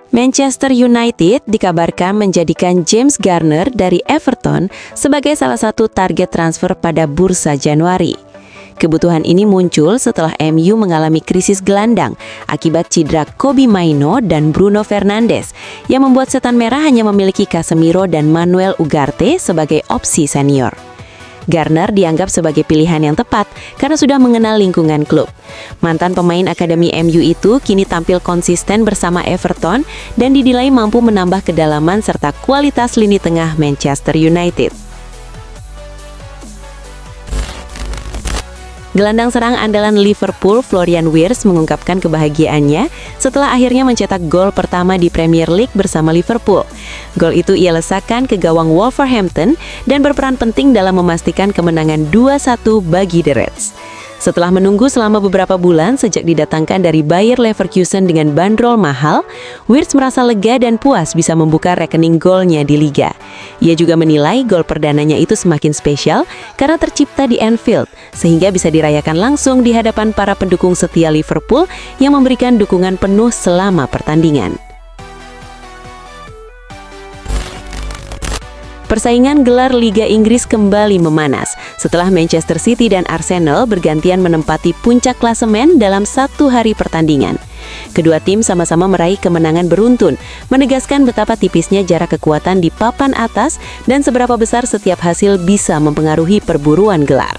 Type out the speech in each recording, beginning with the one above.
Manchester United dikabarkan menjadikan James Garner dari Everton sebagai salah satu target transfer pada bursa Januari. Kebutuhan ini muncul setelah MU mengalami krisis gelandang akibat cedera Kobbie Mainoo dan Bruno Fernandes yang membuat Setan Merah hanya memiliki Casemiro dan Manuel Ugarte sebagai opsi senior. Garner dianggap sebagai pilihan yang tepat karena sudah mengenal lingkungan klub. Mantan pemain akademi MU itu kini tampil konsisten bersama Everton dan dinilai mampu menambah kedalaman serta kualitas lini tengah Manchester United. Gelandang serang andalan Liverpool, Florian Wirtz, mengungkapkan kebahagiaannya setelah akhirnya mencetak gol pertama di Premier League bersama Liverpool. Gol itu ia lesakkan ke gawang Wolverhampton dan berperan penting dalam memastikan kemenangan 2-1 bagi The Reds. Setelah menunggu selama beberapa bulan sejak didatangkan dari Bayer Leverkusen dengan bandrol mahal, Wirtz merasa lega dan puas bisa membuka rekening golnya di Liga. Ia juga menilai gol perdananya itu semakin spesial karena tercipta di Anfield, sehingga bisa dirayakan langsung di hadapan para pendukung setia Liverpool yang memberikan dukungan penuh selama pertandingan. Persaingan gelar Liga Inggris kembali memanas setelah Manchester City dan Arsenal bergantian menempati puncak klasemen dalam satu hari pertandingan. Kedua tim sama-sama meraih kemenangan beruntun, menegaskan betapa tipisnya jarak kekuatan di papan atas dan seberapa besar setiap hasil bisa mempengaruhi perburuan gelar.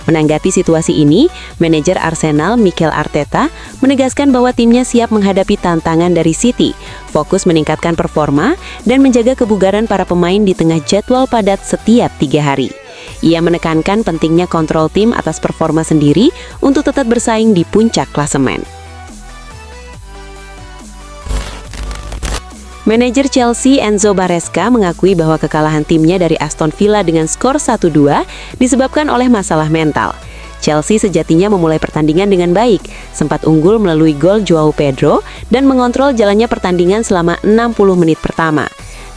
Menanggapi situasi ini, manajer Arsenal Mikel Arteta menegaskan bahwa timnya siap menghadapi tantangan dari City, fokus meningkatkan performa, dan menjaga kebugaran para pemain di tengah jadwal padat setiap 3 hari. Ia menekankan pentingnya kontrol tim atas performa sendiri untuk tetap bersaing di puncak klasemen. Manajer Chelsea Enzo Maresca mengakui bahwa kekalahan timnya dari Aston Villa dengan skor 1-2 disebabkan oleh masalah mental. Chelsea sejatinya memulai pertandingan dengan baik, sempat unggul melalui gol Joao Pedro dan mengontrol jalannya pertandingan selama 60 menit pertama.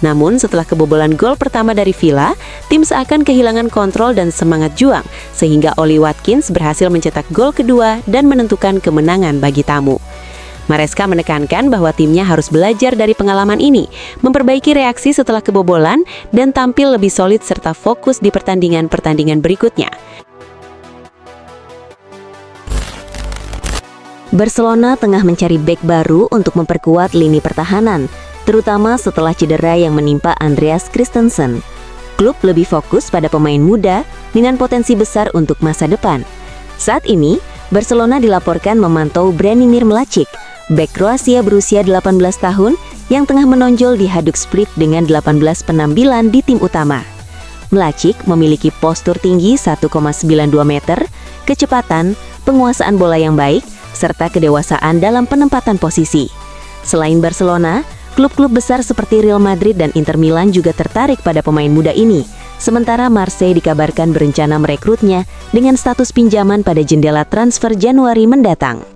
Namun setelah kebobolan gol pertama dari Villa, tim seakan kehilangan kontrol dan semangat juang, sehingga Oli Watkins berhasil mencetak gol kedua dan menentukan kemenangan bagi tamu. Maresca menekankan bahwa timnya harus belajar dari pengalaman ini, memperbaiki reaksi setelah kebobolan, dan tampil lebih solid serta fokus di pertandingan-pertandingan berikutnya. Barcelona tengah mencari bek baru untuk memperkuat lini pertahanan, terutama setelah cedera yang menimpa Andreas Christensen. Klub lebih fokus pada pemain muda dengan potensi besar untuk masa depan. Saat ini, Barcelona dilaporkan memantau Branimir Mladic, bek Kroasia berusia 18 tahun yang tengah menonjol di Hajduk Split dengan 18 penampilan di tim utama. Mladic memiliki postur tinggi 1,92 meter, kecepatan, penguasaan bola yang baik, serta kedewasaan dalam penempatan posisi. Selain Barcelona, klub-klub besar seperti Real Madrid dan Inter Milan juga tertarik pada pemain muda ini. Sementara Marseille dikabarkan berencana merekrutnya dengan status pinjaman pada jendela transfer Januari mendatang.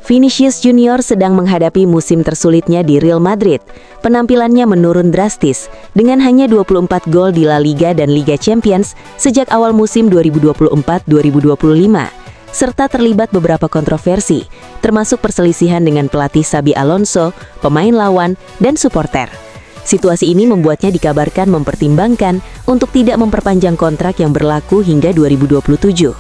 Vinicius Junior sedang menghadapi musim tersulitnya di Real Madrid. Penampilannya menurun drastis dengan hanya 24 gol di La Liga dan Liga Champions sejak awal musim 2024-2025, serta terlibat beberapa kontroversi, termasuk perselisihan dengan pelatih Xabi Alonso, pemain lawan, dan supporter. Situasi ini membuatnya dikabarkan mempertimbangkan untuk tidak memperpanjang kontrak yang berlaku hingga 2027.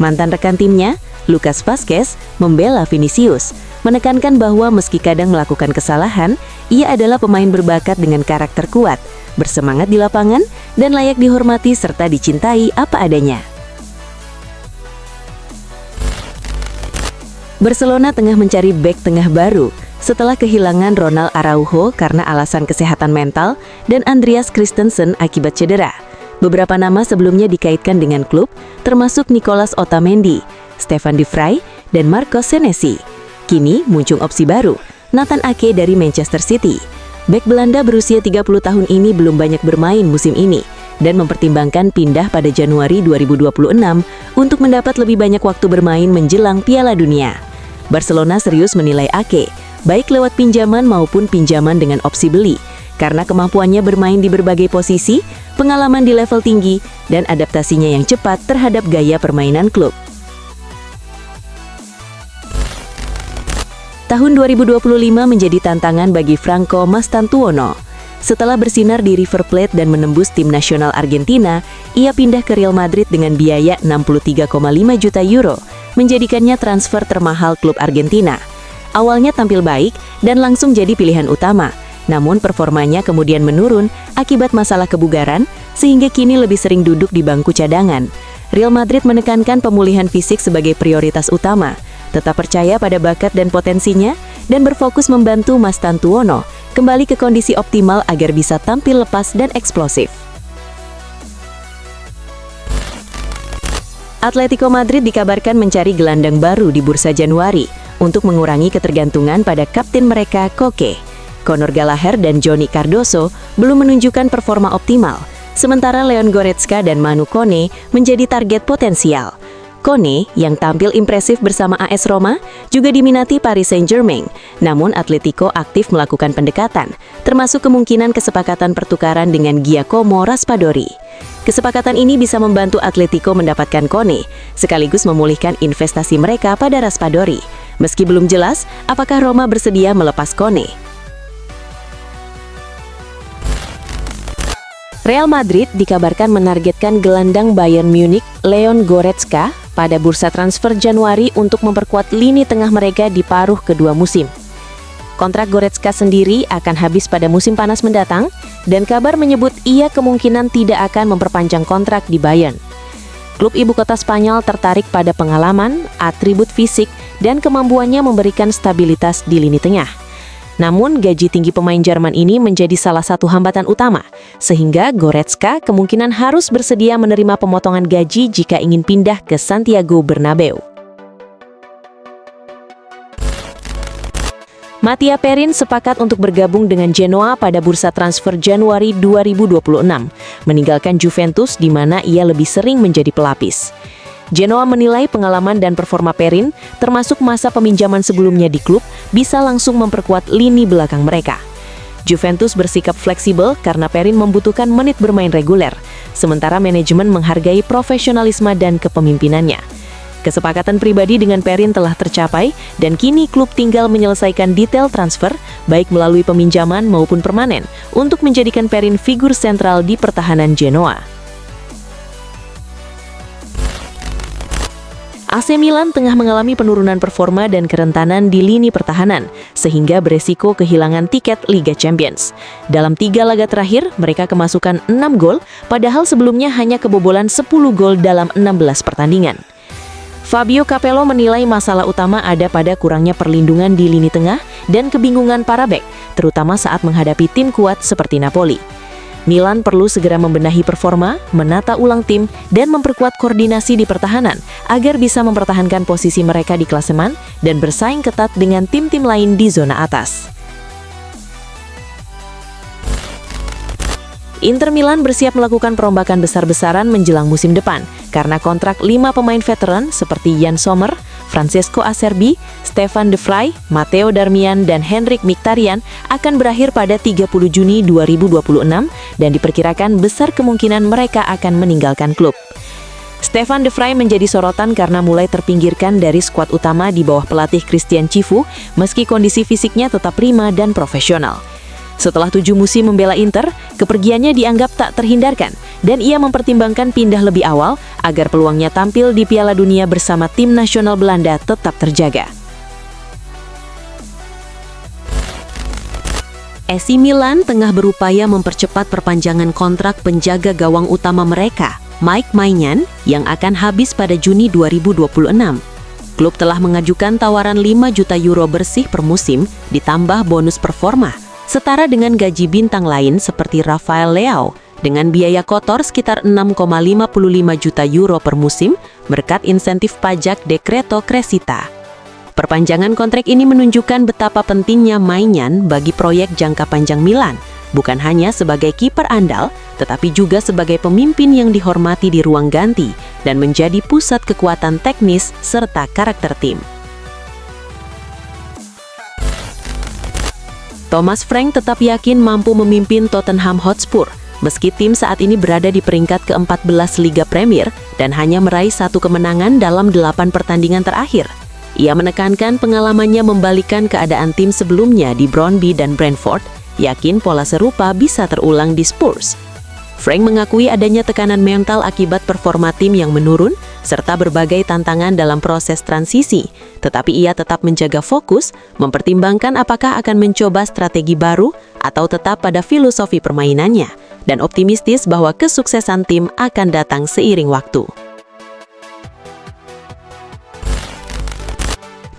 Mantan rekan timnya, Lucas Vazquez, membela Vinicius, menekankan bahwa meski kadang melakukan kesalahan, ia adalah pemain berbakat dengan karakter kuat, bersemangat di lapangan, dan layak dihormati serta dicintai apa adanya. Barcelona tengah mencari bek tengah baru setelah kehilangan Ronald Araujo karena alasan kesehatan mental dan Andreas Christensen akibat cedera. Beberapa nama sebelumnya dikaitkan dengan klub, termasuk Nicolas Otamendi, Stefan de Vrij, dan Marcos Senesi. Kini muncul opsi baru, Nathan Ake dari Manchester City. Bek Belanda berusia 30 tahun ini belum banyak bermain musim ini dan mempertimbangkan pindah pada Januari 2026 untuk mendapat lebih banyak waktu bermain menjelang Piala Dunia. Barcelona serius menilai Ake, baik lewat pinjaman maupun pinjaman dengan opsi beli, karena kemampuannya bermain di berbagai posisi, pengalaman di level tinggi, dan adaptasinya yang cepat terhadap gaya permainan klub. Tahun 2025 menjadi tantangan bagi Franco Mastantuono. Setelah bersinar di River Plate dan menembus tim nasional Argentina, ia pindah ke Real Madrid dengan biaya 63,5 juta euro, menjadikannya transfer termahal klub Argentina. Awalnya tampil baik dan langsung jadi pilihan utama, namun performanya kemudian menurun akibat masalah kebugaran, sehingga kini lebih sering duduk di bangku cadangan. Real Madrid menekankan pemulihan fisik sebagai prioritas utama, tetap percaya pada bakat dan potensinya, dan berfokus membantu Mastantuono kembali ke kondisi optimal agar bisa tampil lepas dan eksplosif. Atletico Madrid dikabarkan mencari gelandang baru di bursa Januari untuk mengurangi ketergantungan pada kapten mereka, Koke. Conor Gallagher dan Johnny Cardoso belum menunjukkan performa optimal, sementara Leon Goretzka dan Manu Kone menjadi target potensial. Kone, yang tampil impresif bersama AS Roma, juga diminati Paris Saint-Germain. Namun Atletico aktif melakukan pendekatan, termasuk kemungkinan kesepakatan pertukaran dengan Giacomo Raspadori. Kesepakatan ini bisa membantu Atletico mendapatkan Kone, sekaligus memulihkan investasi mereka pada Raspadori. Meski belum jelas apakah Roma bersedia melepas Kone. Real Madrid dikabarkan menargetkan gelandang Bayern Munich Leon Goretzka pada bursa transfer Januari untuk memperkuat lini tengah mereka di paruh kedua musim. Kontrak Goretzka sendiri akan habis pada musim panas mendatang, dan kabar menyebut ia kemungkinan tidak akan memperpanjang kontrak di Bayern. Klub ibu kota Spanyol tertarik pada pengalaman, atribut fisik, dan kemampuannya memberikan stabilitas di lini tengah. Namun, gaji tinggi pemain Jerman ini menjadi salah satu hambatan utama, sehingga Goretzka kemungkinan harus bersedia menerima pemotongan gaji jika ingin pindah ke Santiago Bernabeu. Mattia Perin sepakat untuk bergabung dengan Genoa pada bursa transfer Januari 2026, meninggalkan Juventus di mana ia lebih sering menjadi pelapis. Genoa menilai pengalaman dan performa Perin, termasuk masa peminjaman sebelumnya di klub, bisa langsung memperkuat lini belakang mereka. Juventus bersikap fleksibel karena Perin membutuhkan menit bermain reguler, sementara manajemen menghargai profesionalisme dan kepemimpinannya. Kesepakatan pribadi dengan Perin telah tercapai, dan kini klub tinggal menyelesaikan detail transfer, baik melalui peminjaman maupun permanen, untuk menjadikan Perin figur sentral di pertahanan Genoa. AC Milan tengah mengalami penurunan performa dan kerentanan di lini pertahanan, sehingga beresiko kehilangan tiket Liga Champions. Dalam 3 laga terakhir, mereka kemasukan 6 gol, padahal sebelumnya hanya kebobolan 10 gol dalam 16 pertandingan. Fabio Capello menilai masalah utama ada pada kurangnya perlindungan di lini tengah dan kebingungan para bek, terutama saat menghadapi tim kuat seperti Napoli. Milan perlu segera membenahi performa, menata ulang tim, dan memperkuat koordinasi di pertahanan agar bisa mempertahankan posisi mereka di klasemen dan bersaing ketat dengan tim-tim lain di zona atas. Inter Milan bersiap melakukan perombakan besar-besaran menjelang musim depan karena kontrak 5 pemain veteran seperti Jan Sommer, Francesco Acerbi, Stefan De Vrij, Matteo Darmian, dan Henrik Mkhitaryan akan berakhir pada 30 Juni 2026 dan diperkirakan besar kemungkinan mereka akan meninggalkan klub. Stefan De Vrij menjadi sorotan karena mulai terpinggirkan dari skuad utama di bawah pelatih Christian Cifu meski kondisi fisiknya tetap prima dan profesional. Setelah 7 musim membela Inter, kepergiannya dianggap tak terhindarkan dan ia mempertimbangkan pindah lebih awal agar peluangnya tampil di Piala Dunia bersama tim nasional Belanda tetap terjaga. AC Milan tengah berupaya mempercepat perpanjangan kontrak penjaga gawang utama mereka, Mike Maignan, yang akan habis pada Juni 2026. Klub telah mengajukan tawaran 5 juta euro bersih per musim ditambah bonus performa, setara dengan gaji bintang lain seperti Rafael Leao, dengan biaya kotor sekitar 6,55 juta euro per musim berkat insentif pajak Decreto Crescita. Perpanjangan kontrak ini menunjukkan betapa pentingnya Maignan bagi proyek jangka panjang Milan, bukan hanya sebagai kiper andal, tetapi juga sebagai pemimpin yang dihormati di ruang ganti dan menjadi pusat kekuatan teknis serta karakter tim. Thomas Frank tetap yakin mampu memimpin Tottenham Hotspur, meski tim saat ini berada di peringkat ke-14 Liga Premier dan hanya meraih 1 kemenangan dalam 8 pertandingan terakhir. Ia menekankan pengalamannya membalikan keadaan tim sebelumnya di Brøndby dan Brentford, yakin pola serupa bisa terulang di Spurs. Frank mengakui adanya tekanan mental akibat performa tim yang menurun, serta berbagai tantangan dalam proses transisi, tetapi ia tetap menjaga fokus, mempertimbangkan apakah akan mencoba strategi baru atau tetap pada filosofi permainannya, dan optimistis bahwa kesuksesan tim akan datang seiring waktu.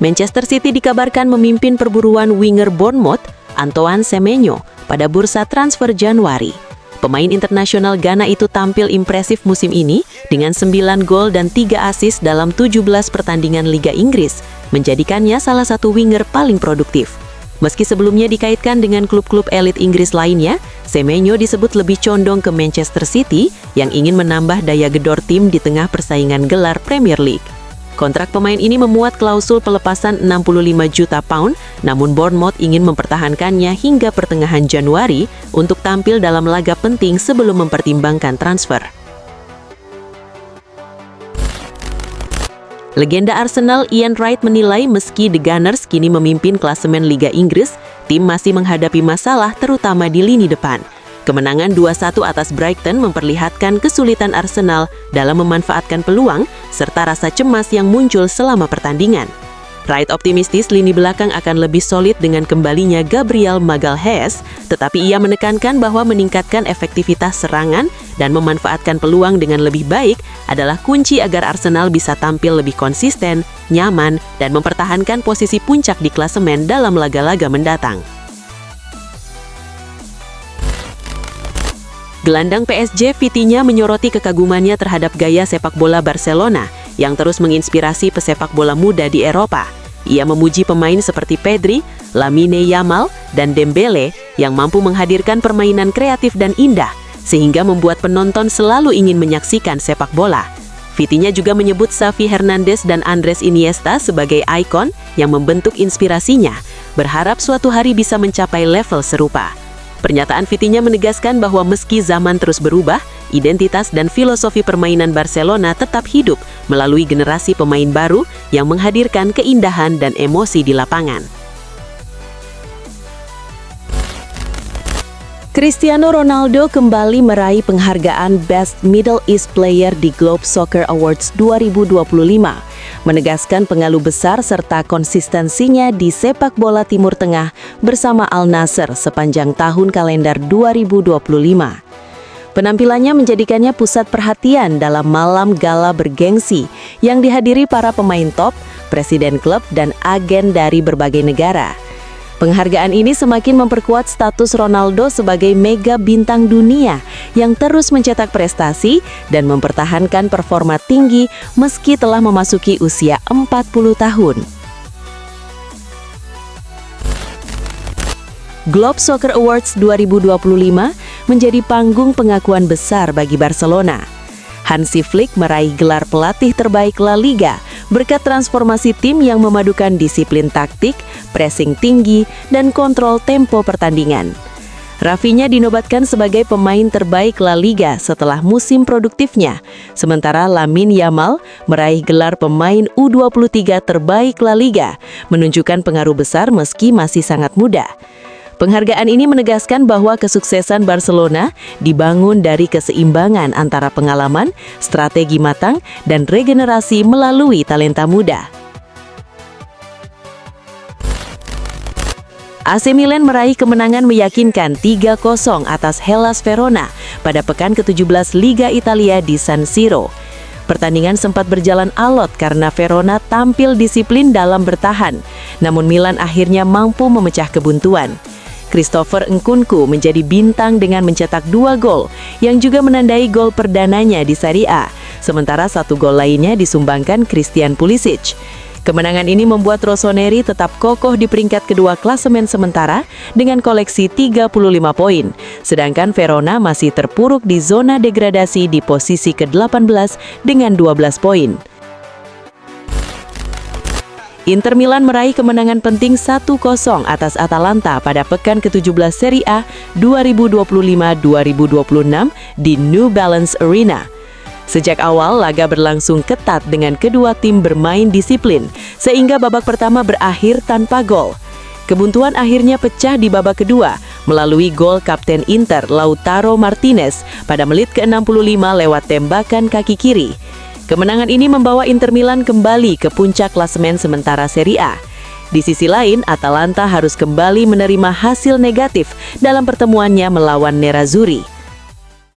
Manchester City dikabarkan memimpin perburuan winger Bournemouth, Antoine Semenyo, pada bursa transfer Januari. Pemain internasional Ghana itu tampil impresif musim ini dengan 9 gol dan 3 assist dalam 17 pertandingan Liga Inggris, menjadikannya salah satu winger paling produktif. Meski sebelumnya dikaitkan dengan klub-klub elit Inggris lainnya, Semenyo disebut lebih condong ke Manchester City yang ingin menambah daya gedor tim di tengah persaingan gelar Premier League. Kontrak pemain ini memuat klausul pelepasan 65 juta pound, namun Bournemouth ingin mempertahankannya hingga pertengahan Januari untuk tampil dalam laga penting sebelum mempertimbangkan transfer. Legenda Arsenal Ian Wright menilai meski The Gunners kini memimpin klasemen Liga Inggris, tim masih menghadapi masalah terutama di lini depan. Kemenangan 2-1 atas Brighton memperlihatkan kesulitan Arsenal dalam memanfaatkan peluang serta rasa cemas yang muncul selama pertandingan. Wright optimistis lini belakang akan lebih solid dengan kembalinya Gabriel Magalhaes, tetapi ia menekankan bahwa meningkatkan efektivitas serangan dan memanfaatkan peluang dengan lebih baik adalah kunci agar Arsenal bisa tampil lebih konsisten, nyaman, dan mempertahankan posisi puncak di klasemen dalam laga-laga mendatang. Gelandang PSG Vitinha menyoroti kekagumannya terhadap gaya sepak bola Barcelona yang terus menginspirasi pesepak bola muda di Eropa. Ia memuji pemain seperti Pedri, Lamine Yamal, dan Dembele yang mampu menghadirkan permainan kreatif dan indah, sehingga membuat penonton selalu ingin menyaksikan sepak bola. Vitinha juga menyebut Xavi Hernandez dan Andres Iniesta sebagai ikon yang membentuk inspirasinya, berharap suatu hari bisa mencapai level serupa. Pernyataan Vitinha menegaskan bahwa meski zaman terus berubah, identitas dan filosofi permainan Barcelona tetap hidup melalui generasi pemain baru yang menghadirkan keindahan dan emosi di lapangan. Cristiano Ronaldo kembali meraih penghargaan Best Middle East Player di Globe Soccer Awards 2025, menegaskan pengaruh besar serta konsistensinya di sepak bola Timur Tengah bersama Al Nassr sepanjang tahun kalender 2025. Penampilannya menjadikannya pusat perhatian dalam malam gala bergengsi yang dihadiri para pemain top, presiden klub, dan agen dari berbagai negara. Penghargaan ini semakin memperkuat status Ronaldo sebagai mega bintang dunia yang terus mencetak prestasi dan mempertahankan performa tinggi meski telah memasuki usia 40 tahun. Globe Soccer Awards 2025 menjadi panggung pengakuan besar bagi Barcelona. Hansi Flick meraih gelar pelatih terbaik La Liga berkat transformasi tim yang memadukan disiplin taktik, pressing tinggi, dan kontrol tempo pertandingan. Rafinha dinobatkan sebagai pemain terbaik La Liga setelah musim produktifnya, sementara Lamine Yamal meraih gelar pemain U23 terbaik La Liga, menunjukkan pengaruh besar meski masih sangat muda. Penghargaan ini menegaskan bahwa kesuksesan Barcelona dibangun dari keseimbangan antara pengalaman, strategi matang, dan regenerasi melalui talenta muda. AC Milan meraih kemenangan meyakinkan 3-0 atas Hellas Verona pada pekan ke-17 Liga Italia di San Siro. Pertandingan sempat berjalan alot karena Verona tampil disiplin dalam bertahan, namun Milan akhirnya mampu memecah kebuntuan. Christopher Nkunku menjadi bintang dengan mencetak 2 gol yang juga menandai gol perdananya di Serie A, sementara 1 gol lainnya disumbangkan Christian Pulisic. Kemenangan ini membuat Rossoneri tetap kokoh di peringkat kedua klasemen sementara dengan koleksi 35 poin, sedangkan Verona masih terpuruk di zona degradasi di posisi ke-18 dengan 12 poin. Inter Milan meraih kemenangan penting 1-0 atas Atalanta pada pekan ke-17 Serie A 2025-2026 di New Balance Arena. Sejak awal, laga berlangsung ketat dengan kedua tim bermain disiplin, sehingga babak pertama berakhir tanpa gol. Kebuntuan akhirnya pecah di babak kedua melalui gol Kapten Inter Lautaro Martinez pada menit ke-65 lewat tembakan kaki kiri. Kemenangan ini membawa Inter Milan kembali ke puncak klasemen sementara Serie A. Di sisi lain, Atalanta harus kembali menerima hasil negatif dalam pertemuannya melawan Nerazzurri.